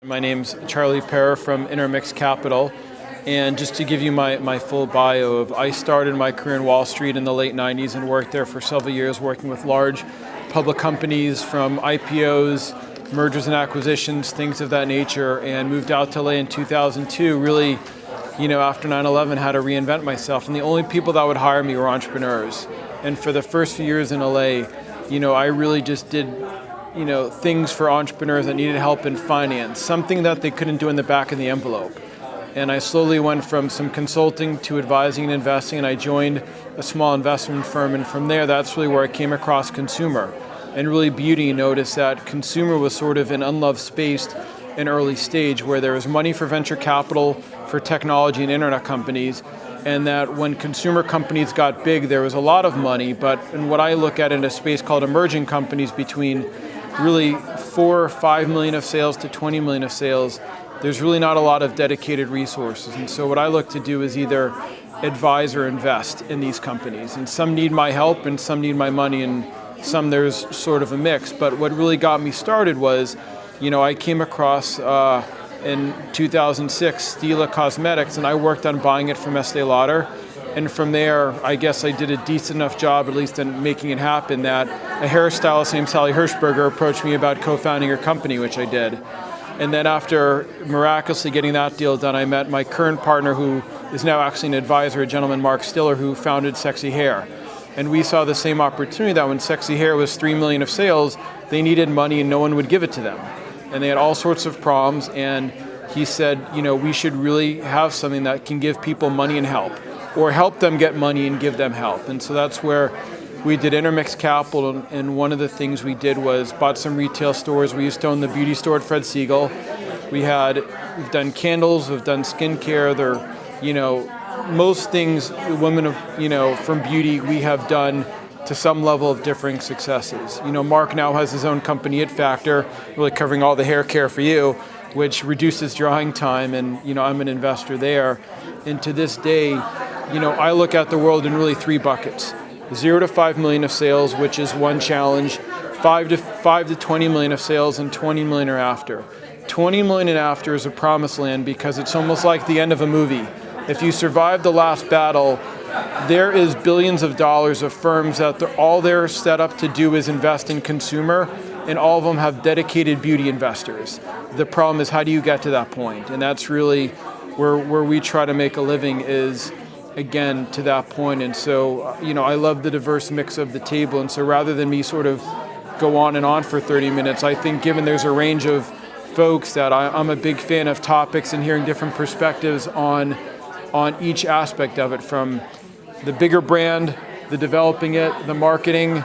My name's Charlie Perra from Intermix Capital, and just to give you my full bio I started my career in Wall Street in the late 90s and worked there for several years working with large public companies from IPOs, mergers and acquisitions, things of that nature, and moved out to LA in 2002, really, after 9/11 had to reinvent myself, and the only people that would hire me were entrepreneurs. And for the first few years in LA, I really just did things for entrepreneurs that needed help in finance, something that they couldn't do in the back of the envelope. And I slowly went from some consulting to advising and investing, and I joined a small investment firm, and from there, that's really where I came across consumer. And really beauty, noticed that consumer was sort of an unloved space in early stage where there was money for venture capital, for technology and internet companies, and that when consumer companies got big, there was a lot of money, but in what I look at in a space called emerging companies between really 4 or 5 million of sales to 20 million of sales, there's really not a lot of dedicated resources. And so what I look to do is either advise or invest in these companies. And some need my help and some need my money, and some there's sort of a mix. But what really got me started was, I came across in 2006 Stila Cosmetics, and I worked on buying it from Estee Lauder. And from there, I guess I did a decent enough job, at least in making it happen, that a hairstylist named Hershberger approached me about co-founding her company, which I did. And then after miraculously getting that deal done, I met my current partner, who is now actually an advisor, a gentleman, Mark Stila, who founded Sexy Hair. And we saw the same opportunity that when Sexy Hair was 3 million of sales, they needed money and no one would give it to them. And they had all sorts of problems, and he said, we should really have something that can give people money and help, or help them get money and give them help. And so that's where we did Intermix Capital, and one of the things we did was bought some retail stores. We used to own the beauty store at Fred Siegel. We've done candles, we've done skincare. Most things, women from beauty, we have done to some level of differing successes. Mark now has his own company, It Factor, really covering all the hair care for you, which reduces drying time, and I'm an investor there. And to this day, I look at the world in really 3 buckets: 0 to 5 million of sales, which is one challenge; 5 to 20 million of sales, and 20 million or after. 20 million and after is a promised land because it's almost like the end of a movie. If you survive the last battle, there is billions of dollars of firms that all they're set up to do is invest in consumer, and all of them have dedicated beauty investors. The problem is, how do you get to that point? And that's really where we try to make a living, is again to that point. And so I love the diverse mix of the table, and so rather than me sort of go on and on for 30 minutes, I think given there's a range of folks that I'm a big fan of topics and hearing different perspectives on each aspect of it, from the bigger brand, the developing it, the marketing,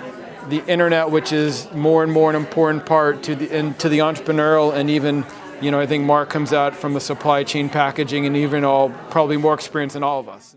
the internet, which is more and more an important part to the entrepreneurial, and even I think Mark comes out from the supply chain packaging, and even probably more experience than all of us.